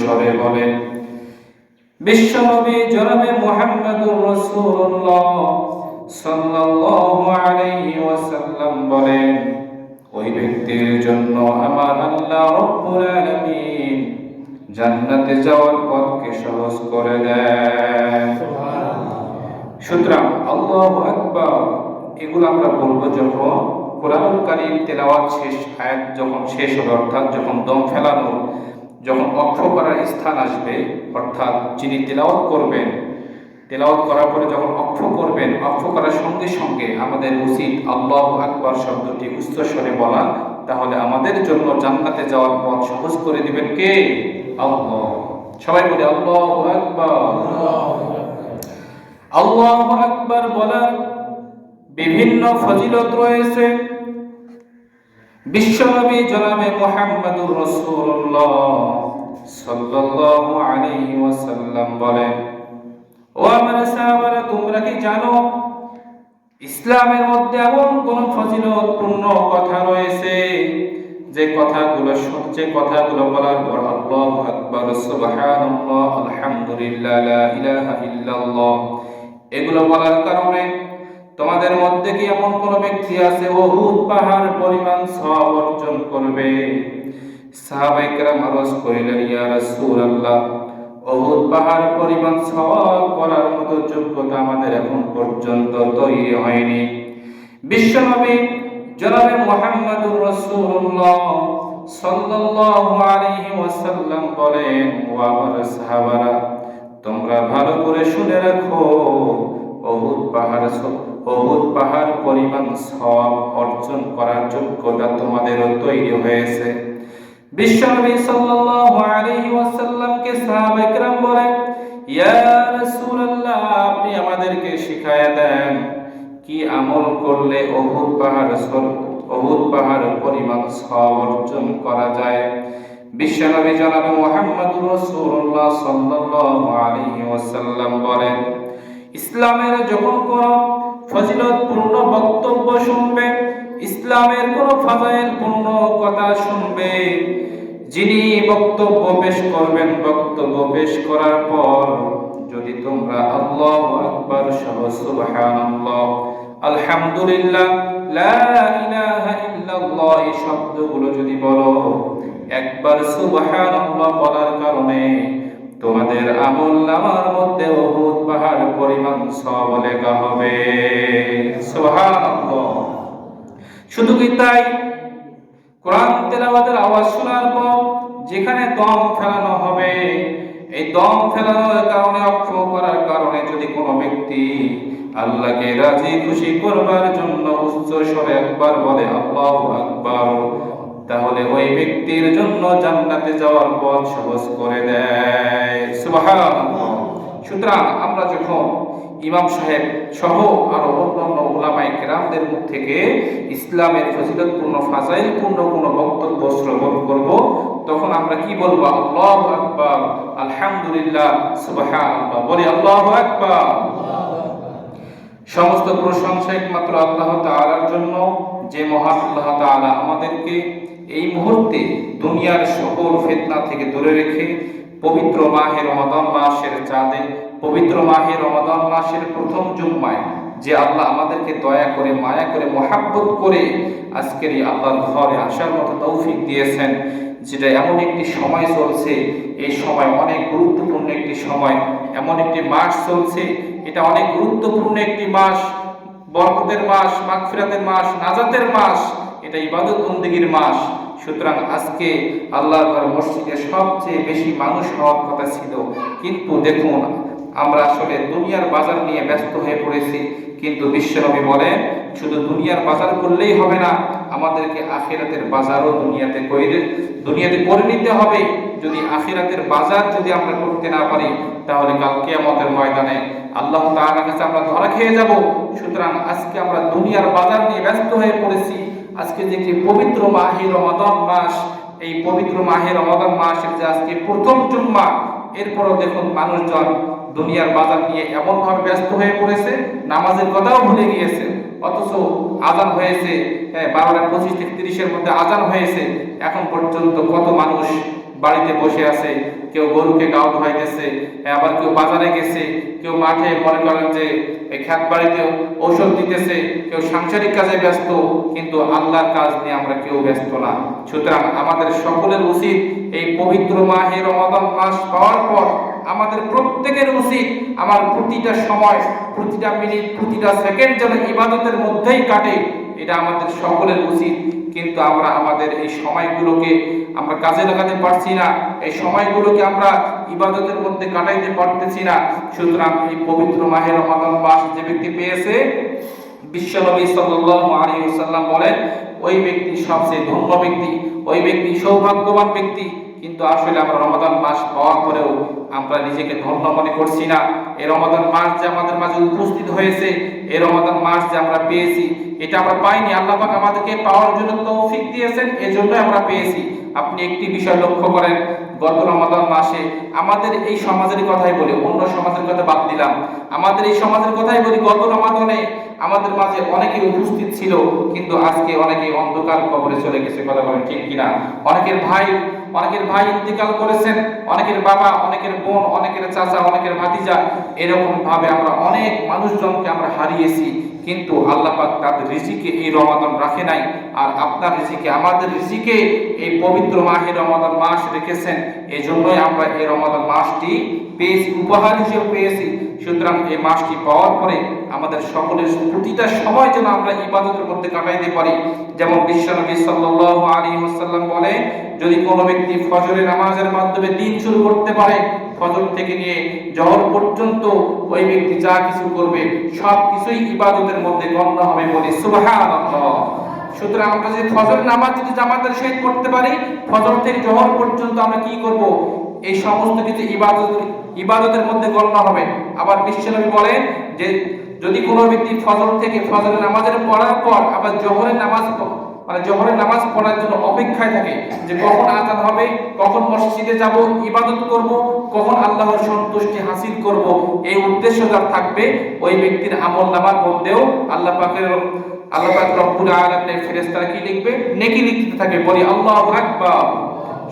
স্বরে বলেন, বিশ্বনবী জনাবে মুহাম্মদুর রাসূলুল্লাহ সাল্লাল্লাহু আলাইহি ওয়াসাল্লাম বলেন, ওই ব্যক্তির জন্য আমার আল্লাহ রব্বুল আলামিন জান্নাতে যাওয়ার পথকে সহজ করে দেন। সুতরাং আল্লাহু আকবার এগুলো আমরা বলবো যখন কোরআনুল কারীম তেলাওয়াত শেষ, আয়াত যখন শেষ হবে, অর্থাৎ যখন দম ফেলানো, যখন অক্ষ করার স্থান আসবে, অর্থাৎ যিনি তেলাওয়াত করবেন, তেলাওয়াত করার পরে যখন অক্ষ করবেন, অক্ষ করার সঙ্গে সঙ্গে আমাদের উচিত আল্লাহু আকবার শব্দটি উচ্চ স্বরে বলা। তাহলে আমাদের জন্য জান্নাতে যাওয়ার পথ সহজ করে দিবেন কে? আল্লাহ। সবাই বলে আল্লাহু আকবার। আল্লাহু আকবার বলার বিভিন্ন ফজিলত রয়েছে। বিশ্বনবী জনাবে মুহাম্মদুর রাসূলুল্লাহ সাল্লাল্লাহু আলাইহি ওয়াসাল্লাম বলেন, ও আমার সাহাবারা, তোমরা কি জানো ইসলামের মধ্যে এমন কোন ফজিলতপূর্ণ কথা রয়েছে যে কথাগুলো বলার পর আল্লাহু আকবার, সুবহানাল্লাহ, আলহামদুলিল্লাহ, লা ইলাহা ইল্লাল্লাহ এগুলো বলার কারণে তোমাদের মধ্যে কি এমন কোন ব্যক্তি আছে উহুদ পাহাড় পরিমাণ সওয়াব অর্জন করবে? সাহাবায়ে কেরাম আরজ করিলেন, ইয়া রাসূলুল্লাহ, উহুদ পাহাড় পরিমাণ সওয়াব করার মতো যোগ্যতা আমাদের এখন পর্যন্ত তৈরি হয়নি। বিশ্বনবী জনাবে মুহাম্মদুর রাসূলুল্লাহ সাল্লাল্লাহু আলাইহি ওয়াসাল্লাম বলেন, ও আমার সাহাবারা, তোমরা ভালো করে শুনে রাখো, উহুদ পাহাড় পরিমাণ সওয়াব অর্জন করার যোগ্যতা তোমাদেরও তৈরি হয়েছে। বিশ্বনবী সাল্লাল্লাহু আলাইহি ওয়াসাল্লামকে সাহাবায়ে কেরাম বলেন, ইয়া রাসূলুল্লাহ, আপনি আমাদেরকে শিখায়া দেন কি আমল করলে উহুদ পাহাড় পরিমাণ সওয়াব অর্জন করা যায়। বিশ্বনবী জনাবে মুহাম্মদুর রাসূলুল্লাহ সাল্লাল্লাহু আলাইহি ওয়াসাল্লাম বলেন, ইসলামের যখন কোন ফজিলতপূর্ণ বক্তব্য শুনবে, ইসলামের কোন ফাজাইলপূর্ণ কথা শুনবে, যিনি বক্তব্য পেশ করবেন, বক্তব্য পেশ করার পর যদি তোমরা আল্লাহু আকবার সহ সুবহানাল্লাহ, আলহামদুলিল্লাহ, লা ইলাহা ইল্লাল্লাহ এই শব্দগুলো যদি বলো, একবার সুবহানাল্লাহ বলার কারণে তোমাদের আমলনামার মধ্যে উহুদ পাহাড় পরিমাণ সওয়াব লেখা হবে। সুবহানাল্লাহ। শুধু কি তাই, কোরআন তেলাওয়াতের আওয়াজ শোনার পর যেখানে দম ফেলানো হবে, এই দম ফেলানোর কারণে, অক্ষ করার কারণে যদি কোনো ব্যক্তি আল্লাহকে রাজি খুশি করবার জন্য উচ্চ স্বরে একবার বলে আল্লাহু আকবার, তাহলে ওই ব্যক্তির জন্য জান্নাতে যাওয়ার পথ সহজ করে দেয়। সুবহানাল্লাহ। সুতরাং আমরা যখন ইমাম সাহেব সহ আরো অন্যান্য উলামায়ে কেরামদের মুখ থেকে ইসলামের ফজিলতপূর্ণ ফাজাইলপূর্ণ কোনো বক্তব্য শ্রবণ করব, তখন আমরা কি বলবো? আল্লাহু আকবার, আলহামদুলিল্লাহ, সুবহানাল্লাহ। বলি আল্লাহু আকবার। সমস্ত প্রশংসা একমাত্র আল্লাহ তাআলার জন্য, যে মহান আল্লাহ তাআলা আমাদেরকে এই মুহূর্তে দুনিয়ার সকল ফিতনা থেকে দূরে রেখে পবিত্র মাহে রমাদান মাসের চাঁদে, পবিত্র মাহে রমাদান মাসের প্রথম জুম্মায় যে আল্লাহ আমাদেরকে দয়া করে, মায়া করে, মহাব্বত করে আজকের এই আল্লাহর ঘরে আসার মতো তৌফিক দিয়েছেন, যেটা এমন একটি সময় চলছে, এই সময় অনেক গুরুত্বপূর্ণ একটি সময়, এমন একটি মাস চলছে, এটা অনেক গুরুত্বপূর্ণ একটি মাস, বরকতের মাস, মাগফিরাতের মাস, নাজাতের মাস, এটা ইবাদত বন্দেগীর মাস। সুতরাং আজকে আল্লাহর ঘর মসজিদে সবচেয়ে বেশি মানুষ হওয়ার কথা ছিল, কিন্তু দেখুন আমরা আসলে দুনিয়ার বাজার নিয়ে ব্যস্ত হয়ে পড়েছি। কিন্তু বিশ্বনবী বলেন, শুধু দুনিয়ার বাজার করলেই হবে না, আমাদেরকে আখিরাতের বাজারও দুনিয়াতে করে নিতে হবে। যদি আখিরাতের বাজার যদি আমরা করতে না পারি, তাহলে কাল কিয়ামতের ময়দানে আল্লাহ তাআলার কাছে আমরা ধরা খেয়ে যাব। সুতরাং আজকে আমরা দুনিয়ার বাজার নিয়ে ব্যস্ত হয়ে পড়েছি। আজকে যে কি পবিত্র মাহে রমাদান মাস, এই পবিত্র মাহে রমাদান মাসের যে আজকে প্রথম জুম্মা, এরপরও দেখুন মানুষজন দুনিয়ার বাজার নিয়ে এমন ভাবে ব্যস্ত হয়ে পড়েছে, নামাজের কথাও ভুলে গিয়েছে। অথচ আজান হয়েছে 12:25 থেকে 30-এর মধ্যে আজান হয়েছে, এখন পর্যন্ত কত মানুষ বাড়িতে বসে আছে, কেউ গরুকে গাও ধোয়াইতেছে, আবার কেউ বাজারে গেছে, কেউ মাঠে মনে করেন যে খেত বাড়িতে ঔষধ দিতেছে, কেউ সাংসারিক কাজে ব্যস্ত, কিন্তু আল্লাহর কাজ নিয়ে আমরা কেউ ব্যস্ত না। সুতরাং আমাদের সকলের উচিত এই পবিত্র মাহে রমাদান মাস পাওয়ার পর আমাদের প্রত্যেকের উচিত আমার প্রতিটা সময়, প্রতিটা মিনিট, প্রতিটা সেকেন্ড যেন ইবাদতের মধ্যেই কাটে, এটা আমাদের সকলের উচিত। কিন্তু আমরা আমাদের এই সময়গুলোকে আমরা কাজে লাগাতে পারছি না, এই সময়গুলোকে আমরা ইবাদতের মধ্যে কাটাইতে পারতেছি না। সুতরাং এই পবিত্র মাহে রমাদান মাস যে ব্যক্তি পেয়েছে, বিশ্বনবী সাল্লাল্লাহু আলাইহি ওয়াসাল্লাম বলেন ওই ব্যক্তি সবচেয়ে ধন্য ব্যক্তি, ওই ব্যক্তি সৌভাগ্যবান ব্যক্তি। কিন্তু আসলে আমরা রমাদান মাস পাওয়ার পরেও আমরা নিজেকে ধন্য মনে করছি না। এই রমাদান মাস যে আমাদের মাঝে উপস্থিত হয়েছে, এই রমাদান মাস যে আমরা পেয়েছি, এটা আমরা পাইনি, আল্লাহ পাক আমাদেরকে পাওয়ার জন্য তৌফিক দিয়েছেন, এজন্যই আমরা পেয়েছি। আপনি একটি বিষয় লক্ষ্য করেন, গত রমাদান মাসে আমাদের এই সমাজের কথাই বলি, অন্য সমাজের কথা বাদ দিলাম, আমাদের এই সমাজের কথাই বলি, গত রমাদানে আমাদের মাঝে অনেকে উপস্থিত ছিল, কিন্তু আজকে অনেকে অন্ধকার কবরে চলে গেছে। কথা বলেন ঠিক কিনা? অনেকের ভাই ইন্তেকাল করেছেন, অনেকের বাবা, অনেকের বোন, অনেকের চাচা, অনেকের ভাতিজা, এরকম ভাবে আমরা অনেক মানুষজনকে আমরা হারিয়েছি। কিন্তু আল্লাহ পাক তাদের রিজিকে এই রমাদান রাখে নাই, আর আপনার রিজিকে, আমাদের রিজিকে এই পবিত্র মাহে রমাদান মাস রেখেছেন। এজন্যই আমরা এই রমাদান মাসটি পেয়েছি, উপহার হিসেবে পেয়েছি। সুতরাং এই মাসটি পাওয়ার পরে আমাদের সকলের প্রতিটা সময় যেন আমরা ইবাদতের মধ্যে কাটাইতে পারি। যেমন বিশ্বনবী সাল্লাল্লাহু আলাইহি ওয়াসাল্লাম বলে, যদি কোনো ব্যক্তি ফজরের নামাজের মাধ্যমে দিন শুরু করতে পারে, ফজর থেকে নিয়ে জহর পর্যন্ত ওই ব্যক্তি যা কিছু করবে সব কিছুই ইবাদতের মধ্যে গণ্য হবে, বলি সুবহানাল্লাহ। সুতরাং আমরা যদি ফজর নামাজ যদি জামাতের সহিত পড়তে পারি, ফজর থেকে জহর পর্যন্ত আমরা কি করব? এই সমস্ত কিছু ইবাদতের মধ্যে গণ্য হবে। আবার বিশ্বনবী বলেন যে যদি কোনো ব্যক্তি ফজর থেকে ফজরের নামাজের পড়ার পর আবার জোহরের নামাজ পড়ার জন্য অপেক্ষায় থাকে, যে কখন আযান হবে, কখন মসজিদে যাব, ইবাদত করব, কখন আল্লাহর সন্তুষ্টি হাসিল করব, এই উদ্দেশ্য যার থাকবে, ওই ব্যক্তির আমলনামার মধ্যেও আল্লাহ পাক রব্বুল আলামিনের ফেরেশতারা কি লিখবে? নেকি লিখতে থাকে, বলি আল্লাহু আকবার।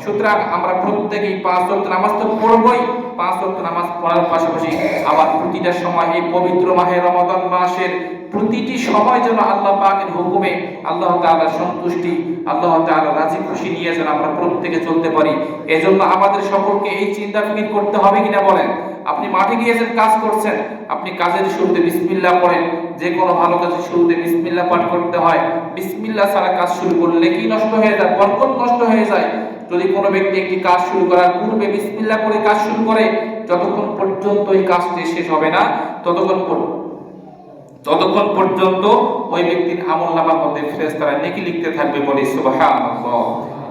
সুতরাং আমরা প্রত্যেকেই 5 ওয়াক্ত নামাজ তো পড়বই, 5 ওয়াক্ত নামাজ পড়ার পাশাপাশি আবার প্রতিটা সময় এই পবিত্র মাহে রমাদান মাসের প্রতিটি সময় যেন আল্লাহ পাকের হুকুমে, আল্লাহ তাআলার সন্তুষ্টি, আল্লাহ তাআলার রাজি খুশি নিয়ে যেন আমরা প্রত্যেকে চলতে পারি। এজন্য আমাদের সকলকে এই চিন্তা ফিকির করতে হবে কিনা বলেন? আপনি মাঠে গিয়েছেন, কাজ করছেন, আপনি কাজের শুরুতে বিসমিল্লাহ পড়েন। যে কোনো ভালো কাজের শুরুতে বিসমিল্লাহ পাঠ করতে হয়। বিসমিল্লাহ ছাড়া কাজ শুরু করলে কি নষ্ট হয়ে যায়? বরকত নষ্ট হয়ে যায়। যদি কোনো ব্যক্তি একটি কাজ শুরু করার পূর্বে বিসমিল্লাহ করে কাজ শুরু করে, যতক্ষণ পর্যন্ত এই কাজটি শেষ হবে না, ততক্ষণ পর্যন্ত ওই ব্যক্তির আমলনামার মধ্যে ফেরেশতারা নেকি লিখতে থাকবে, বলি সুবহানাল্লাহ।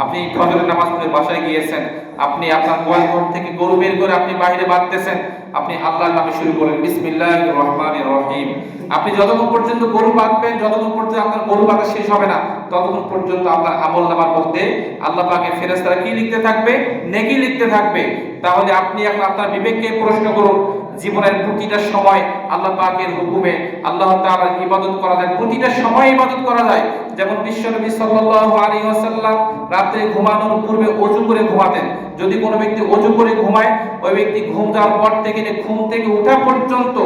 আপনি ফজরের নামাজ পড়ে বাসায় গিয়েছেন, আপনি আপনার গোয়াল ঘর থেকে গরু বের করে আপনি বাইরে বাঁধতেছেন, আপনি আল্লাহর নামে শুরু করেন বিসমিল্লাহির রহমানির রহিম। আপনি যতক্ষণ পর্যন্ত গরু বাঁধবেন, যতক্ষণ পর্যন্ত আপনার গরু বাঁধা শেষ হবে না, ততক্ষণ পর্যন্ত আপনার আমলনামার মধ্যে আল্লাহ পাকের ফেরেশতারা কি লিখতে থাকবে? নেকি লিখতে থাকবে। তাহলে আপনি এখন আপনার বিবেককে প্রশ্ন করুন, জীবনের প্রতিটা সময় আল্লাহ পাকের হুকুমে আল্লাহ তাআলার ইবাদত করা যায়, প্রতিটা সময় ইবাদত করা যায়। যেমন বিশ্বনবী সাল্লাল্লাহু আলাইহি ওয়াসাল্লাম রাতে ঘুমানোর পূর্বে ওযু করে ঘুমাতেন। যদি কোনো ব্যক্তি ওযু করে ঘুমায়, ওই ব্যক্তি ঘুম যাওয়ার পর থেকে ঘুম থেকে ওঠা পর্যন্ত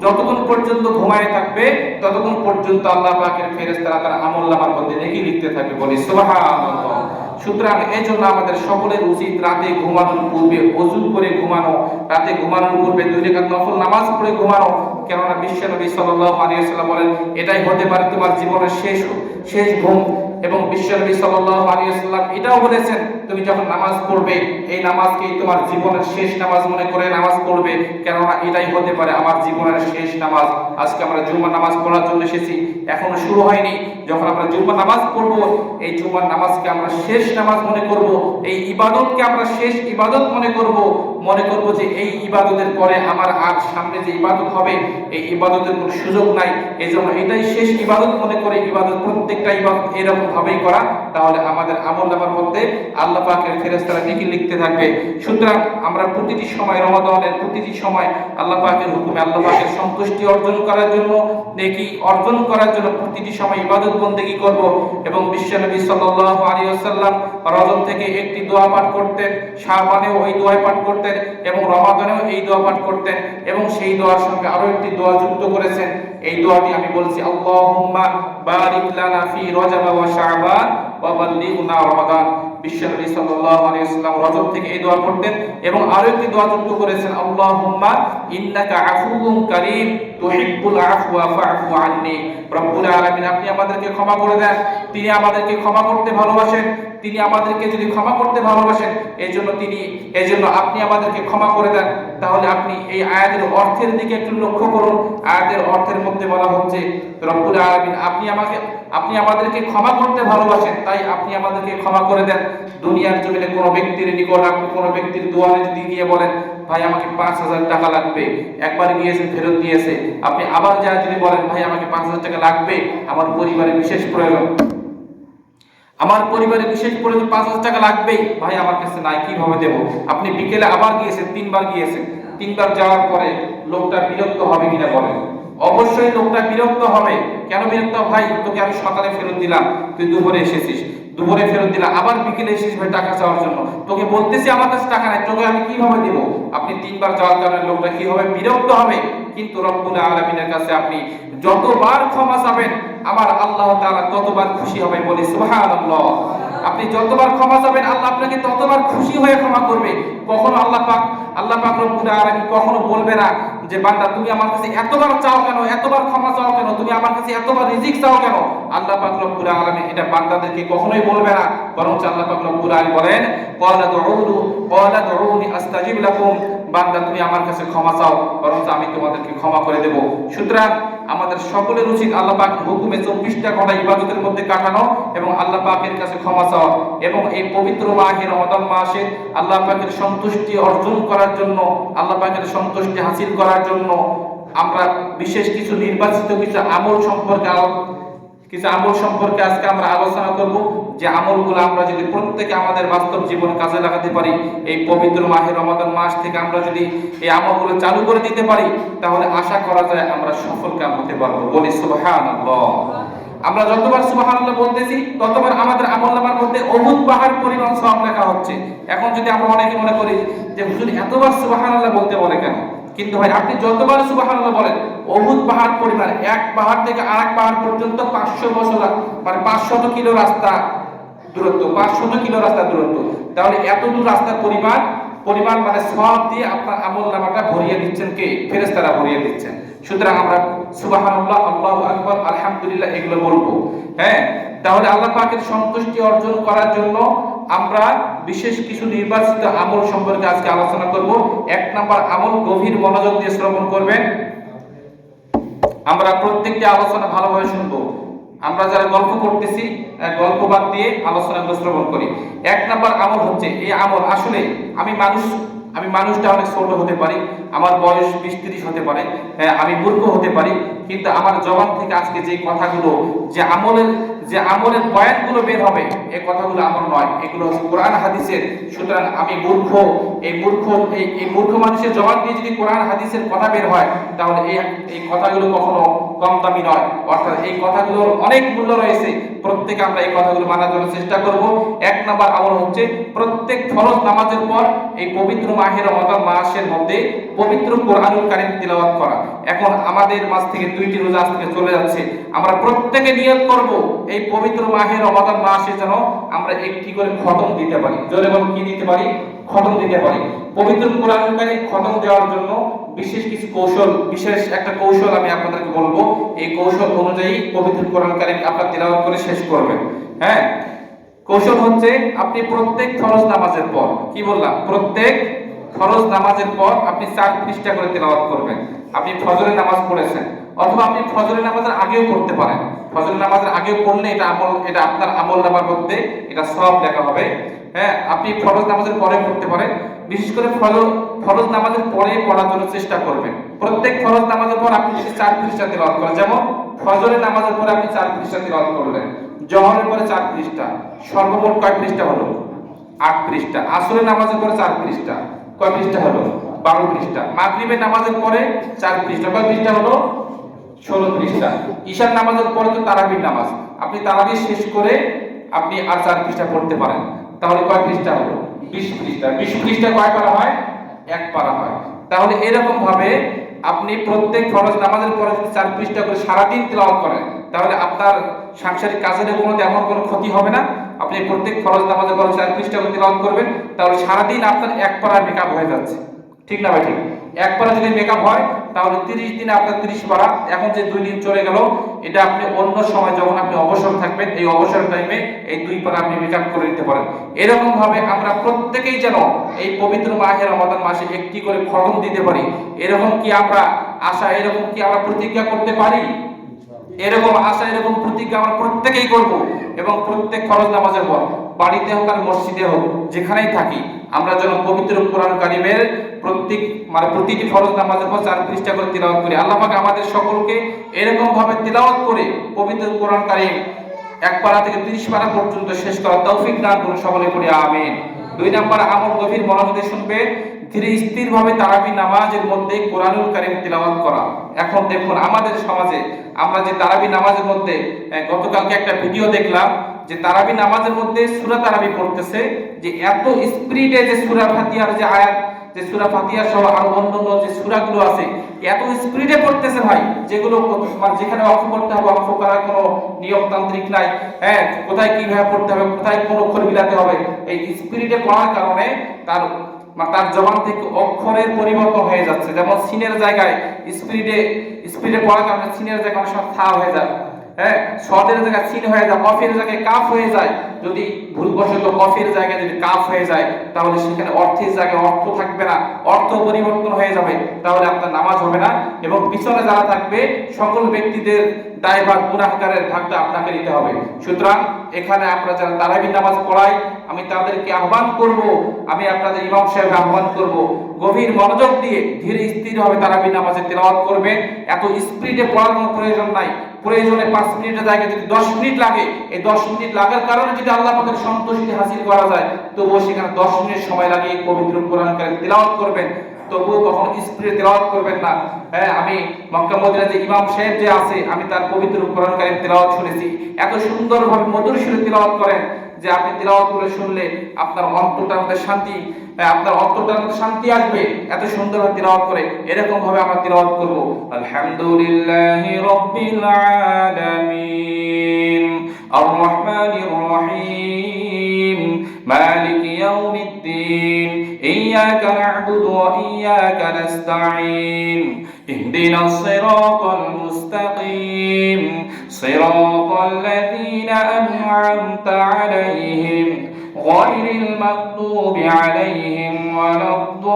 যতক্ষণ পর্যন্ত ঘুমায় থাকবে, ততক্ষণ পর্যন্ত আল্লাহ পাকের ফেরেশতারা তার আমলনামার মধ্যে নেকি লিখতে থাকবে, বলি সুবহানাল্লাহ। সুতরাং এই জন্য আমাদের সকলের উচিত রাতে ঘুমানোর পূর্বে ওযু করে ঘুমানো, রাতে ঘুমানোর পূর্বে 2 রাকাত নফল নামাজ পড়ে ঘুমানো। কেননা বিশ্বনবী সাল্লাল্লাহু আলাইহি ওয়াসাল্লাম বলেন, এটাই হতে পারে তোমার জীবনের শেষ ঘুম। এবং বিশ্বনবী সাল্লাল্লাহু আলাইহি ওয়াসাল্লাম এটাও বলেছেন, তুমি যখন নামাজ পড়বে, এই নামাজকেই তোমার জীবনের শেষ নামাজ মনে করে নামাজ পড়বে, কেননা এটাই হতে পারে আমার জীবনের শেষ নামাজ। আজকে আমরা জুমার নামাজ পড়ার জন্য এসেছি, এখনো শুরু হয়নি। যখন আমরা জুমার নামাজ পড়ব, এই জুমার নামাজকে আমরা শেষ নামাজ মনে করব, এই ইবাদতকে আমরা শেষ ইবাদত মনে করব যে এই ইবাদতের পরে আমার আর সামনে যে ইবাদত হবে, এই ইবাদতের কোনো সুযোগ নাই। এজন্য এটাই শেষ ইবাদত মনে করে ইবাদত, প্রত্যেকটা ইবাদত এরকম ভাবেই করা। তাহলে আমাদের আমলনামার মধ্যে আল্লাহ পাকের ফেরেশতারা নেকি লিখতে থাকবে। সুতরাং আমরা প্রতিটি সময়, রমাদানের প্রতিটি সময় আল্লাহ পাকের হুকুমে, আল্লাহ পাকের সন্তুষ্টি অর্জন করার জন্য, নেকি অর্জন করার জন্য জন্য প্রতিটি সময় ইবাদত বন্দেগী করব। এবং বিশ্বনবী সাল্লাল্লাহু আলাইহি ওয়াসাল্লাম রজব থেকে একটি দোয়া পাঠ করতেন, শাবানেও ওই দোয়া পাঠ করতেন এবং রমাদানেও এই দোয়া পাঠ করতেন এবং সেই দোয়ার সঙ্গে আরো একটি দোয়া যুক্ত করেছেন। এই দোয়াটি আমি বলছি, আল্লাহুম্মা বারিক লানা ফি রজব ওয়া শাবান ওয়া বাল্লিগনা রমাদান। বিশ্বনবী সাল্লাল্লাহু আলাইহি ওয়াসাল্লাম রজব থেকে এই দোয়া পড়তেন এবং আরো একটি দোয়া যুক্ত করেছেন, আল্লাহুম্মা ইন্নাকা আফুউন কারীম তুহিব্বুল আফওয়া ফা'ফু আন্নী। রব্বুল আলামিন, আপনি আমাদেরকে ক্ষমা করে দেন, তিনি আমাদেরকে ক্ষমা করতে ভালোবাসেন, তিনি আমাদেরকে যদি ক্ষমা করতে ভালোবাসেন এজন্য আপনি আমাদেরকে ক্ষমা করে দেন। তাহলে আপনি এই আয়াতের অর্থের দিকে একটু লক্ষ্য করুন। আয়াতের অর্থের মধ্যে বলা হচ্ছে রব্বুল আলামিন, আপনি আমাদেরকে ক্ষমা করতে ভালোবাসেন, তাই আপনি আমাদেরকে ক্ষমা করে দেন। দুনিয়ার জমিনে কোনো ব্যক্তির নিকট আপনি কোনো ব্যক্তির দুয়ারে যদি গিয়ে বলেন, ভাই আমাকে 5,000 টাকা লাগবে, একবার গিয়েছে ফেরত দিয়েছে, আপনি আবার যা যদি বলেন, ভাই আমাকে 5,000 টাকা লাগবে, আমার পরিবারের বিশেষ প্রয়োজন, 5,000 টাকা লাগবেই, ভাই আমার কাছে নাই, কিভাবে দেব? আপনি বিকেলে আবার গিয়েছেন, 3বার গিয়েছেন, 3বার যাওয়ার পরে লোকটা বিরক্ত হবে কিনা বলেন? অবশ্যই লোকটা বিরক্ত হবে। কেন বিরক্ত? ভাই তোকে আমি সকালে ফেরত দিলাম, তুই দুপুরে এসেছিস, দুপুরে ফেরত দিলাম, আবার বিকেলে এসেছিস ভাই টাকা চাওয়ার জন্য, তোকে বলতেছি আমার কাছে টাকা নাই, তোকে আমি কিভাবে দেব? আপনি 3বার যাওয়ার কারণে লোকটা কি হবে? বিরক্ত হবে। কিন্তু রব্বুল আলামিনের কাছে আপনি যতবার ক্ষমা চাবেন আমার আল্লাহ তাআলা ততবার খুশি হবে। বলি সুবহানাল্লাহ। আপনি যতবার ক্ষমা চাবেন আল্লাহ আপনাকে ততবার খুশি হয়ে ক্ষমা করবে। কখনো আল্লাহ পাক রব্বুল আলামিন কখনো বলবে না যে বান্দা তুমি আমার কাছে এতবার চাও কেন, এতবার ক্ষমা চাও কেন, তুমি আমার কাছে এতবার রিজিক চাও কেন? আল্লাহ পাক রব্বুল আলামিন এটা বান্দাদেরকে কখনোই বলবে না। বরং আল্লাহ পাক রব্বুল আলামিন বলেন, ক্বালা দুউনি আস্তাজিব লাকুম, বান্দা তুমি আমার কাছে ক্ষমা চাও, বরং আমি তোমাদেরকে ক্ষমা করে দেব। সুতরাং আমাদের সকলের উচিত আল্লাহ পাকের হুকুমে 24টা ঘন্টা ইবাদতের মধ্যে কাটানো এবং আল্লাহ পাকের কাছে ক্ষমা চাওয়া এবং এই পবিত্র মাহে রমাদান মাসে আল্লাহ পাকের সন্তুষ্টি অর্জন করার জন্য, আল্লাহ পাকের সন্তুষ্টি হাসিল করার জন্য আমরা বিশেষ কিছু নির্বাচিত কিছু আমল সম্পর্কে আজকে আমরা আলোচনা করব। যে আমলগুলো আমরা যদি প্রত্যেকে আমাদের বাস্তব জীবনে কাজে লাগাতে পারি, এই পবিত্র মাহে রমাদান মাস থেকে আমরা যদি এই আমলগুলো চালু করে দিতে পারি, তাহলে আশা করা যায় আমরা সফল কাম হতে পারবো। বলি সুবহানাল্লাহ। আমরা যতবার সুবহানাল্লাহ বলতেছি ততবার আমাদের আমলনামার মধ্যে অহুত পাহাড় পরিমাণ সওয়াব লেখা হচ্ছে। এখন যদি আমরা অনেকে মনে করি যে হুজুর এতবার সুবহানাল্লাহ বলতে বলে কেন, কিন্তু ভাই আপনি যতবার সুবহানাল্লাহ বলেন অহুত পাহাড় পরিমাণ, এক পাহাড় থেকে আরেক পাহাড় পর্যন্ত 500 বছর মানে 500 কিলো রাস্তা দূরত্ব, 500 কিলো রাস্তা দূরত্ব। তাহলে এত দূর রাস্তার পরিমাণ মানে সওয়াব দিয়ে আপনার আমলনামাটা ভরিয়ে দিচ্ছেন কে? ফেরেশতারা ভরিয়ে দিচ্ছেন। সুতরাং আমরা সুবহানাল্লাহ, আল্লাহু আকবার, আলহামদুলিল্লাহ এগুলো বলবো। হ্যাঁ, তাহলে আল্লাহ পাকের সন্তুষ্টি অর্জন করার জন্য আমরা বিশেষ কিছু নির্বাচিত আমল সম্পর্কে আজকে আলোচনা করব। 1 নাম্বার আমল, গভীর মনোযোগ দিয়ে শ্রবণ করবেন। আমরা প্রত্যেকটি আলোচনা ভালোভাবে শুনবো। আমরা যারা গল্প করতেছি গল্প বাদ দিয়ে আলোচনাগুলো শ্রবণ করি। 1 নাম্বার আমল হচ্ছে, এই আমল আসলে আমি মানুষটা অনেক ছোট হতে পারি, আমার বয়স 20-30 হতে পারে, আমি মূর্খ হতে পারি, কিন্তু আমার জবান থেকে আজকে যে কথাগুলো, যে আমলের বয়ানগুলো বের হবে, এই কথাগুলো আমার নয়, এগুলো হচ্ছে কোরআন হাদিসের। সুতরাং আমি মূর্খ, এই মূর্খ মানুষের জবান দিয়ে যদি কোরআন হাদিসের কথা বের হয়, তাহলে এই কথাগুলো কখনো কম দামি নয়। অর্থাৎ এই কথাগুলোর অনেক মূল্য রয়েছে। প্রত্যেকে আমরা এই কথাগুলো মানার জন্য চেষ্টা করব। 1 নাম্বার আমল হচ্ছে প্রত্যেক ফরজ নামাজের পর এই পবিত্র মাহে রমাদান মাসের মধ্যে পবিত্র কোরআনুল কারীম তিলাওয়াত করা। এখন আমাদের মাস থেকে 2টি রোজা আজ থেকে চলে যাচ্ছে, আমরা প্রত্যেকে নিয়ত করব এই পবিত্র মাহে রমাদান মাসে যেন আমরা একটি করে খতম দিতে পারি। জোরে বলুন, কি দিতে পারি? খতম দিতে পারি। পবিত্র কোরআনুল কারীম খতম দেওয়ার জন্য বিশেষ একটা কৌশল আমি আপনাদেরকে বলবো। এই কৌশল অনুযায়ী পবিত্র কোরআন কারীম আপনারা তিলাওয়াত করে শেষ করবেন। হ্যাঁ, কৌশল হচ্ছে আপনি প্রত্যেক ফরজ নামাজের পর, কি বললাম, প্রত্যেক ফরজ নামাজের পর আপনি 4 পৃষ্ঠা করে তিলাওয়াত করবেন। আপনি ফজরের নামাজ পড়েছেন, অথবা আপনি ফজরের নামাজের আগেও পড়তে পারেন। ফজরের নামাজের আগেও পড়লে এটা আপনার আমলনামার মধ্যে এটা সওয়াব লেখা হবে। হ্যাঁ, আপনি ফরজ নামাজের পরে পড়তে পারেন। বিশেষ করে ফরজ নামাজের পরে পড়ার জন্য চেষ্টা করবেন। প্রত্যেক ফরজ নামাজের পর আপনি যদি 4 পৃষ্ঠা তিলাওয়াত করেন, যেমন ফজরের নামাজের পরে আপনি 4 পৃষ্ঠা তিলাওয়াত করলেন, জোহরের পরে 4 পৃষ্ঠা, সর্বমোট কয় পৃষ্ঠা হলো? 8 পৃষ্ঠা। আসরের নামাজের পরে 4 পৃষ্ঠা, কয় পৃষ্ঠা হলো? 12 পৃষ্ঠা। মাগরিবের নামাজের পরে 4 পৃষ্ঠা, কয় পৃষ্ঠা হলো? 16 পৃষ্ঠা। ঈশার নামাজের পরে তো তারাবির নামাজ, আপনি তারাবি শেষ করে আপনি আর 4 পৃষ্ঠা পড়তে পারেন। তাহলে কয় পৃষ্ঠা হলো? 20 পৃষ্ঠা। 20 পৃষ্ঠা কয় পারা হয়? এক পারা হয়। তাহলে এরকম ভাবে আপনি প্রত্যেক ফরজ নামাজের পরে যদি 4 পৃষ্ঠা করে সারাদিন তেলাওয়াত করেন, তাহলে আপনার সাংসারিক কাজের কোনো তেমন কোনো ক্ষতি হবে না। আপনি প্রত্যেক ফরজ নামাজের পরে 4 পৃষ্ঠা করে তেলাওয়াত করবেন, তাহলে সারাদিন আপনার এক পারা মেকআপ হয়ে যাচ্ছে। ঠিক না ভাই? ঠিক। এক পারা যদি মেকআপ হয় তাহলে 30 দিনে আপনার 30 পারা। এখন যে 2 দিন চলে গেল, এটা আপনি অন্য সময় যখন আপনি অবসর থাকবেন, এই অবসর টাইমে এই 2 পারা আপনি মেকআপ করে নিতে পারেন। এরকম ভাবে আমরা প্রত্যেকেই যেন এই পবিত্র মাহে রমাদান মাসে একটি করে খতম দিতে পারি, এরকম কি আমরা আশা, এরকম কি আমরা প্রতিজ্ঞা করতে পারি? এরকম আশা, এরকম প্রতিজ্ঞা আমরা প্রত্যেকেই করব। এবং প্রত্যেক ফরজ নামাজের পর বাড়িতে হোক আর মসজিদে হোক, যেখানেই থাকি, আমরা যেন পবিত্র কোরআন কারীমের প্রতিটি ফরজ নামাজের পর 4 পৃষ্ঠা করে তিলাওয়াত করি। আল্লাহ পাক আমাদের সকলকে এরকম ভাবে তিলাওয়াত করে পবিত্র কোরআন কারীম এক পারা থেকে 30 পারা পর্যন্ত শেষ করার তৌফিক দান করুন, সকলে পড়ি আমিন। 2 নম্বর আমল, গভীর মনোযোগে শুনবে, ধীরে স্থির ভাবে তারাবি নামাজের মধ্যে কোরআনুল কারীম তিলাওয়াত করা। এখন দেখুন আমাদের সমাজে আমরা যে তারাবি নামাজের মধ্যে, গতকালকে একটা ভিডিও দেখলাম যে তারাবি নামাজের মধ্যে সূরা তারাবি পড়তেছে, যে এত স্পিডে যে সূরা ফাতিহার যে আয়াত, যে সূরা ফাতিহা সহ আর অন্যান্য যে সূরাগুলো আছে, এত স্পিডে পড়তেছে ভাই, যেগুলো যেখানে অক্ষ করতে হবে, অক্ষ করার কোনো নিয়মতান্ত্রিক নাই। কোথায় কিভাবে পড়তে হবে, কোথায় কোন অক্ষর মিলাতে হবে, এই স্পিডে পড়ার কারণে তার জবান থেকে অক্ষরের পরিবর্তন হয়ে যাচ্ছে। যেমন সিনের জায়গায় স্পিডে পড়ার কারণে সিনের জায়গায় অনেক সময় থা হয়ে যায়, সদের জায়গায় সিন হয়ে যায়, কফের জায়গায় কাফ হয়ে যায়। যদি ভুলবশত কফের জায়গায় যদি কাফ হয়ে যায়, তাহলে সেখানে অর্থের জায়গায় অর্থ থাকবে না, অর্থ পরিবর্তন হয়ে যাবে, তাহলে আপনার নামাজ হবে না। এবং পিছনে যারা থাকবে সকল ব্যক্তিদের দায়ভার, গুনাহগারের ভাগটা আপনাকে নিতে হবে। সুতরাং এখানে আমরা যারা তারাবি নামাজ পড়াই, আমি তাদেরকে আহ্বান করব, আমি আপনাদের ইমাম সাহেব আহ্বান করব, গভীর মনোযোগ দিয়ে ধীরে স্থির ভাবে তারাবি নামাজে তেলাওয়াত করবেন। এত স্পিডে পড়ার কোনো প্রয়োজন নাই। প্রয়োজনে 5 মিনিটের জায়গায় যদি 10 মিনিট লাগে, এই 10 মিনিট লাগার কারণে যদি আল্লাহ পাকের সন্তুষ্টি হাসিল করা যায়, তবুও সেখানে 10 মিনিট সময় লাগিয়ে পবিত্র কোরআন কারীম তেলাওয়াত করবেন, তবুও কখনো স্পিডে তেলাওয়াত করবেন না। আমি মক্কা মদিনায় যে ইমাম সাহেব যে আছে, আমি তার পবিত্র কোরআন কারীম তেলাওয়াত শুনেছি, এত সুন্দরভাবে মধুর সুরে তেলাওয়াত করেন যে আপনি তেলাওয়াত করে শুনলে আপনার অন্তরটার মধ্যে শান্তি, আপনার অন্তরটার মধ্যে শান্তি আসবে, এত সুন্দরভাবে তেলাওয়াত করে। এরকম ভাবে আমরা তেলাওয়াত করব, আলহামদুলিল্লাহি রাব্বিল আলামিন আর রহমানির রহিম মালিকি ইয়াউমিদ্দিন ইয়্যাকা না'বুদু ওয়া ইয়্যাকা নাস্তাঈন ইহদিনাস সিরাতাল মুস্তাকিম সিরাতাল লাযীনা আন'আমতা আলাইহিম গায়রিল মাগদুবি আলাইহিম ওয়ালাদ-দাল্লিন।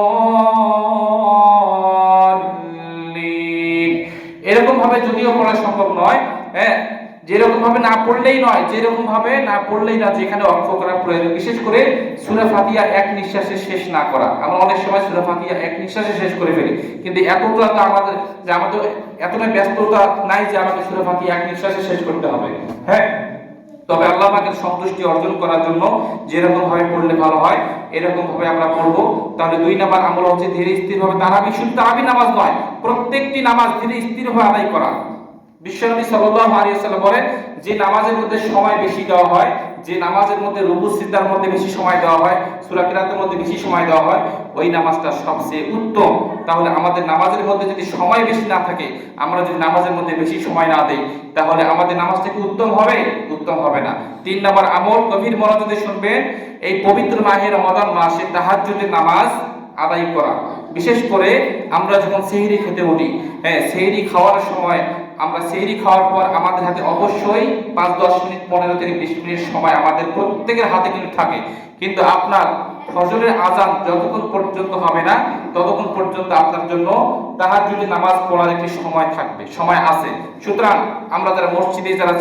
এরকম ভাবে যদিও পড়া সম্ভব নয়, যেরকম ভাবে না পড়লেই নয়, যেরকম ভাবে না পড়লেই না, যেখানে অক্ষ করার প্রয়োজন, বিশেষ করে সূরা ফাতিহা এক নিঃশ্বাসে শেষ না করা। আমরা অনেক সময় সূরা ফাতিহা এক নিঃশ্বাসে শেষ করে ফেলি, কিন্তু এতটা তো আমাদের এতটা ব্যস্ততা নাই যে আমাদের সূরা ফাতিহা এক নিঃশ্বাসে শেষ করতে হবে। তবে আল্লাহ পাকের সন্তুষ্টি অর্জন করার জন্য যেরকম ভাবে পড়লে ভালো হয়, এরকম ভাবে আমরা পড়ব। তাহলে 2 নম্বর আমল হচ্ছে ধীরে স্থির ভাবে তারাবি, শুধু তারাবি নামাজ নয়, প্রত্যেকটি নামাজ ধীরে স্থির ভাবে আদায় করা। বিশ্বনবী সাল্লাল্লাহু আলাইহি ওয়াসাল্লাম বলেন, যে নামাজের মধ্যে সময় বেশি দেওয়া হয়, যে নামাজের মধ্যে রুকু সিজদার মধ্যে বেশি সময় দেওয়া হয়, সূরা কিরাতের মধ্যে বেশি সময় দেওয়া হয়, ওই নামাজটা সবচেয়ে উত্তম। তাহলে আমাদের নামাজের মধ্যে যদি সময় বেশি না থাকে, আমরা যদি নামাজের মধ্যে বেশি সময় না দেই, তাহলে আমাদের নামাজটা কি উত্তম হবে? উত্তম হবে না। 3 নম্বর আমল, গভীর মনোযোগে শুনবেন, এই পবিত্র মাহে রমাদান মাসে তাহাজ্জুদের নামাজ আদায় করা। বিশেষ করে আমরা যখন সেহরি খেতে উঠি, সেহরি খাওয়ার সময়, আমরা সেহরি খাওয়ার পর আমাদের হাতে অবশ্যই 5-10 মিনিট, 15 থেকে 20 মিনিট সময় আমাদের প্রত্যেকের হাতে কিন্তু থাকে। কিন্তু আপনার ফজরের আজান যতক্ষণ পর্যন্ত হবে না, ততক্ষণ পর্যন্ত আপনার জন্য তাহাজ্জুদের নামাজ পড়ার একটি সময় থাকবে, সময় আছে। সুতরাং আমরা যারা মসজিদে যারা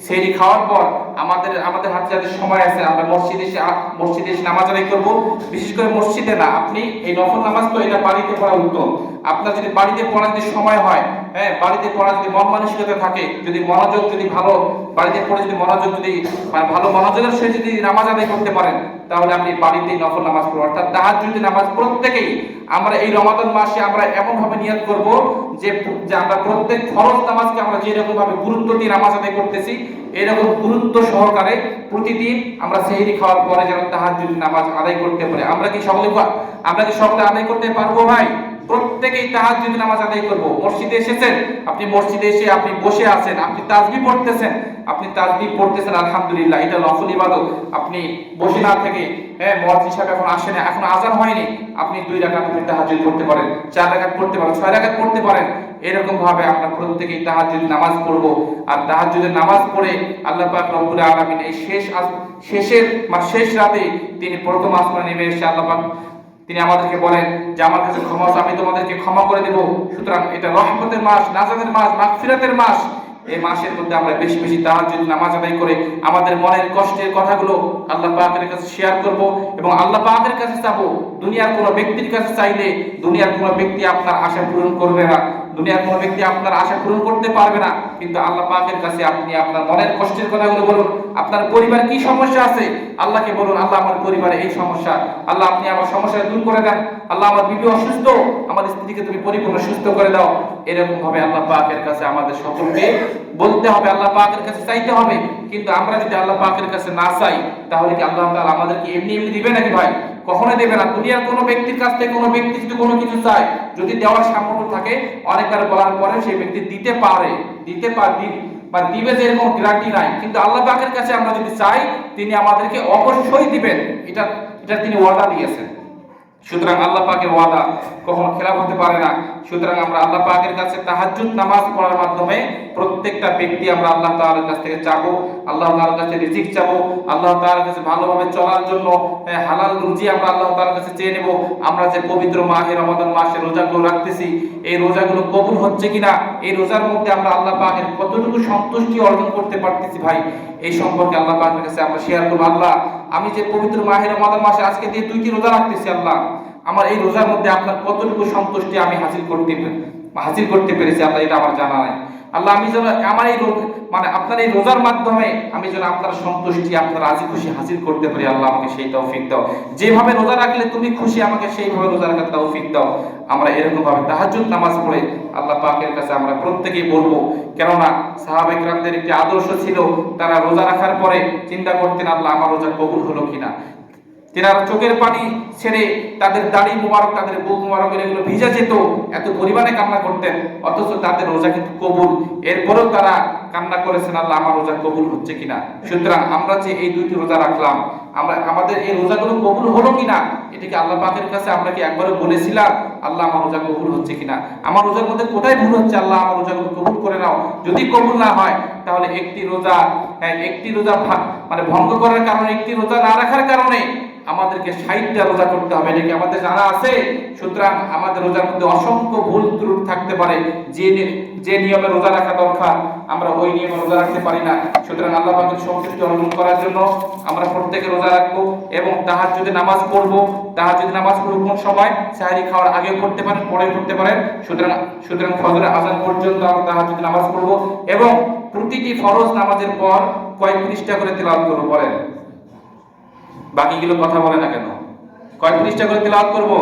সেহরি খাওয়ার পর আমাদের হাতে যাদের সময় আছে, আমরা মসজিদে এসে নামাজ আদায় করব। বিশেষ করে মসজিদে না, আপনি এই নফল নামাজ তো এটা বাড়িতে পড়া উত্তম। আপনার যদি বাড়িতে পড়ার যে সময় হয়, বাড়িতে পড়া যদি মন মানসিকতা থাকে, যদি মনোযোগ যদি ভালো, বাড়িতে পড়ে যদি মনোযোগ যদি ভালো মনোযোগের সে যদি নামাজ আদায় করতে পারেন, তাহলে আপনি বাড়িতেই নফল নামাজ পড়ুন। অর্থাৎ তাহাজ্জুদের নামাজ প্রত্যেকেই আমরা এই রমাদান মাসে আমরা এমন ভাবে নিয়ত করব যে আমরা প্রত্যেক ফরজ নামাজকে আমরা যেরকম ভাবে গুরুত্ব দিয়ে নামাজ আদায় করতেছি, এরকম গুরুত্ব সহকারে প্রতিদিন আমরা সেহরি খাওয়ার পরে যেন তাহাজ্জুদের নামাজ আদায় করতে পারি। আমরা কি সকলে আদায় করতে পারবো ভাই? প্রত্যেকেই তাহাজ্জুদের নামাজ আদায় করব। মসজিদে এসেছেন, আপনি মসজিদে এসে আপনি বসে আছেন, আপনি তাসবিহ পড়তেছেন, আলহামদুলিল্লাহ, এটা নফল ইবাদত। আপনি বসে না থেকে মুয়াজ্জিন সাহেব এখন আসেন, এখন আযান হয়নি, আপনি 2 রাকাত তাহাজ্জুদ পড়তে পারেন, 4 রাকাত পড়তে পারেন, 6 রাকাত পড়তে পারেন। এরকম ভাবে আমরা প্রত্যেকেই তাহাজ্জুদের নামাজ পড়ব। আর তাহাজ্জুদের নামাজ পড়ে আল্লাহ পাক রব্বুল আলামিন এই শেষ রাতে তিনি প্রথম আসমানে নেমে এসে আল্লাহ পাক তিনি আমাদেরকে বলেন যে আমার কাছে ক্ষমা আছে, আমি তোমাদেরকে ক্ষমা করে দেব। সুতরাং এটা রহমতের মাস, নাজাতের মাস, মাগফিরাতের মাস। এই মাসের মধ্যে আমরা বেশি বেশি তাহাজ্জুদ নামাজ আদায় করে আমাদের মনের কষ্টের কথাগুলো আল্লাহ পাকের কাছে শেয়ার করব এবং আল্লাহ পাকের কাছে চাবো। দুনিয়ার কোনো ব্যক্তির কাছে চাইলে দুনিয়ার কোনো ব্যক্তি আপনার আশা পূরণ করবে না, দুনিয়ার কোনো ব্যক্তি আপনার আশা পূরণ করতে পারবে না। কিন্তু আল্লাহ পাকের কাছে আপনি আপনার মনের কষ্টের কথাগুলো বলুন। আপনার পরিবার কি সমস্যা আছে, আল্লাহকে বলুন, আল্লাহ আমার পরিবারে এই সমস্যা, আল্লাহ আপনি আমার সমস্যা দূর করে দেন। আল্লাহ আমার বিবি অসুস্থ, আমার স্ত্রীকে তুমি পরিপূর্ণ সুস্থ করে দাও। এরকম ভাবে আল্লাহ পাকের কাছে আমাদের সকলকে বলতে হবে, আল্লাহ পাকের কাছে চাইতে হবে। কিন্তু আমরা যদি আল্লাহ পাকের কাছে না চাই, তাহলে কি আল্লাহ তাআলা আমাদেরকে এমনি এমনি দিবে নাকি ভাই? কখনোই দেবে না। দুনিয়ার কোনো ব্যক্তির কাছ থেকে কোনো ব্যক্তি যদি কোনো কিছু চায়, যদি দেওয়ার সামর্থ্য থাকে, অনেকবার বলার পরে সেই ব্যক্তি দিতে পারে বা দিবে, যে এরকম গ্যারান্টি নাই। কিন্তু আল্লাহ পাকের কাছে আমরা যদি চাই, তিনি আমাদেরকে অবশ্যই দিবেন, এটা তিনি ওয়াদা দিয়েছেন। সুতরাং আল্লাহ পাকের ওয়াদা কখনো খেলাফ হতে পারে না। সুতরাং আমরা আল্লাহ পাকের কাছে তাহাজ্জুদ নামাজ পড়ার মাধ্যমে প্রত্যেকটা ব্যক্তি আমরা আল্লাহ তাআলার কাছ থেকে চাবো, আল্লাহ তাআলার কাছে রিজিক চাবো, আল্লাহ তাআলার কাছে ভালোভাবে চলার জন্য হালাল রুজি আমরা আল্লাহ তাআলার কাছে চেয়ে নেব। আমরা যে পবিত্র মাহে রমাদান মাসে রোজাগুলো রাখতেছি, এই রোজাগুলো কবুল হচ্ছে কিনা, এই রোজার মধ্যে আমরা আল্লাহ পাকের কতটুকু সন্তুষ্টি অর্জন করতে পারতেছি ভাই, এই সম্পর্কে আল্লাহ পাকের কাছে আমরা শেয়ার করব। আল্লাহ, আমি যে পবিত্র মাহে রমাদান মাসে আজকে দিয়ে 2টি রোজা রাখতেছি, আল্লাহ আমার এই রোজার মধ্যে আপনার কতটুকু সন্তুষ্টি আমি হাসিল করতে পেরেছি, আল্লাহ এটা আমার জানা নাই। আল্লাহ, আমি যেন আমার এই আপনার এই রোজার মাধ্যমে আমি যেন আপনার সন্তুষ্টি, আপনার রাজি খুশি হাসিল করতে পারি। আল্লাহ আমাকে সেই তৌফিক দাও। যেভাবে রোজা রাখলে তুমি খুশি, আমাকে সেইভাবে রোজা রাখার তৌফিক দাও। আমরা এরকম ভাবে তাহাজ্জুদ নামাজ পড়ে আল্লাহ পাকের কাছে আমরা প্রত্যেকেই বলবো। কেননা সাহাবায়ে কেরামদের একটি আদর্শ ছিল, তারা রোজা রাখার পরে চিন্তা করতেন, আল্লাহ আমার রোজা কবুল হলো কিনা। তেনারা চোখের পানি ছেড়ে তাদের দাড়ি মুবারক, তাদের বুক মুবারকের এগুলো ভিজে যেত, এত পরিমাণে কান্না করতেন, অথচ তাদের রোজা কিন্তু কবুল। এরপরেও তারা কান্না করেছেন, আল্লাহ আমার রোজা কবুল হচ্ছে কিনা। সুতরাং আমরা যে এই 2টি রোজা রাখলাম, আমাদের এই রোজাগুলো কবুল হলো কিনা, এটাকে আল্লাহ পাকের কাছে আমরা কি একবারও বলেছিলাম, আল্লাহ আমার রোজা কবুল হচ্ছে কিনা, আমার রোজার মধ্যে কোথায় ভুল হচ্ছে, আল্লাহ আমার রোজাগুলো কবুল করে নাও। যদি কবুল না হয়, তাহলে একটি রোজা ভঙ্গ করার কারণে, একটি রোজা না রাখার কারণে আমাদেরকে 60টা রোজা করতে হবে, এটা কি আমাদের জানা আছে? সুতরাং আমাদের রোজার মধ্যে অসংখ্য ভুল ত্রুটি থাকতে পারে, যে নিয়মে রোজা রাখা দরকার আমরা ওই নিয়মে রোজা রাখতে পারি না। সুতরাং আল্লাহ পাকের সন্তুষ্টি অর্জন করার জন্য আমরা প্রত্যেকে রোজা রাখবো এবং তাহাজ্জুদে নামাজ পড়বো। তাহাজ্জুদে নামাজ পড়বো কোন সময়? সেহরি খাওয়ার আগে পড়তে পারেন, পরে পড়তে পারেন। সুতরাং ফজরের আযান পর্যন্ত আমরা তাহাজ্জুদে নামাজ পড়বো এবং প্রতিটি ফরজ নামাজের পর কয়েক পৃষ্ঠা করে তেলাওয়াত করব। বলেন, বাকিগুলো কথা বলে না কেন? কয় পৃষ্ঠা করে তেলাওয়াত করব?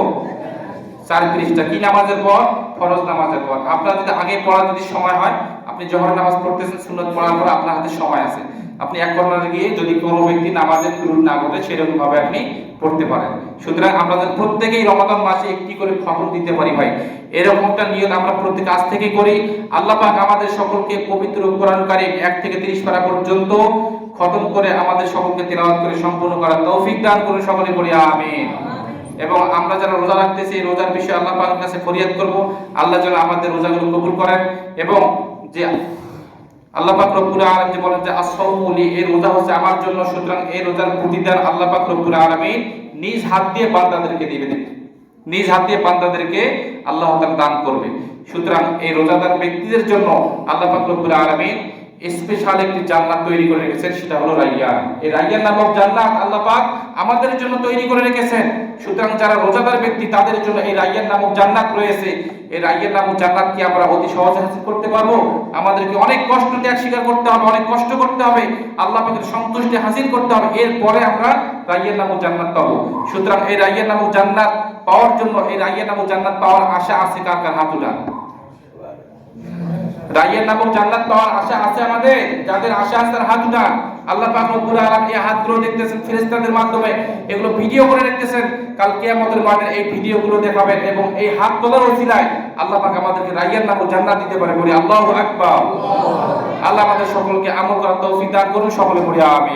4 পৃষ্ঠা। কি নামাজের পর? ফরজ নামাজের পর। আপনার যদি আগে পড়া যদি সময় হয়, আপনি জোহর নামাজ পড়তেছেন, সুন্নাত পড়ার পর আপনার হাতে সময় আছে, আপনি এক কর্নারে গিয়ে যদি কোনো ব্যক্তি নামাজের ত্রুটি না ঘটে সেরকম ভাবে আপনি পড়তে পারেন। সুতরাং আমরা প্রত্যেকেই রমাদান মাসে একটি করে খতম দিতে পারি ভাই, এরকম একটা নিয়ত আমরা প্রত্যেক আজ থেকে করি। আল্লাহ পাক আমাদের সকলকে পবিত্র কোরআন কারীম 1 থেকে 30 পারা পর্যন্ত খতম করে আমাদের সকলকে তিলাওয়াত করে সম্পূর্ণ করার তৌফিক দান করুন, সকলে বলি আমিন। এবং আমরা যারা রোজা রাখতেছি, এই রোজার বিষয়ে আল্লাহ পাকের কাছে ফরিয়াদ করব, আল্লাহ যেন আমাদের রোজাগুলো কবুল করেন। এবং যে আল্লাহ পাক রব্বুল আলামিন যে বলেন যে as-সাওমু লি, এই রোজা হচ্ছে আমার জন্য। সুতরাং এই রোজার প্রতিদান আল্লাহ পাক রব্বুল আলামিন নিজ হাত দিয়ে বান্দাদেরকে দিবেন, নিজ হাত দিয়ে বান্দাদেরকে আল্লাহ তাআলা দান করবে। সুতরাং এই রোজাদার ব্যক্তিদের জন্য আল্লাহ পাক রব্বুল আলামিন স্পেশাল একটি জান্নাত তৈরি করে রেখেছেন, সেটা হলো রাইয়ান। এই রাইয়ান নামক জান্নাত আল্লাহ পাক আমাদের জন্য তৈরি করে রেখেছেন। সুতরাং যারা রোজাদার ব্যক্তি তাদের জন্য এই রাইয়ান নামক জান্নাত রয়েছে। এই রাইয়ান নামক জান্নাত কি আমরা অতি সহজে হাসিল করতে পারবো? আমাদেরকে অনেক কষ্ট ত্যাগ স্বীকার করতে হবে, অনেক কষ্ট করতে হবে, আল্লাহ পাকের সন্তুষ্টি হাসিল করতে হবে, এরপরে আমরা রাইয়ান নামক জান্নাত পাবো। সুতরাং এই রাইয়ান নামক জান্নাত পাওয়ার জন্য, এই রাইয়ান নামক জান্নাত পাওয়ার আশা আছে কার কার? হাত উঠান। রাইয়ান নামক জান্নাত পাওয়ার আশা আছে আমাদের? যাদের আশা আছে তারা হাত উঠান। আল্লাহ পাক রব্বুল আলামিন এই হাতগুলো দেখতেছেন ফেরেশতাদের মাধ্যমে, এগুলো ভিডিও করে রাখতেছেন। কাল কিয়ামতের মাঠে এই ভিডিওগুলো দেখাবেন এবং এই হাত তোলার ওসিলায় আল্লাহ পাক আমাদেরকে রাইয়ান নামক জান্নাত দিতে পারে। বলি আল্লাহু আকবার। আল্লাহ আমাদের সকলকে আমল করার তৌফিক দান করুন, সকলে বলি আমিন।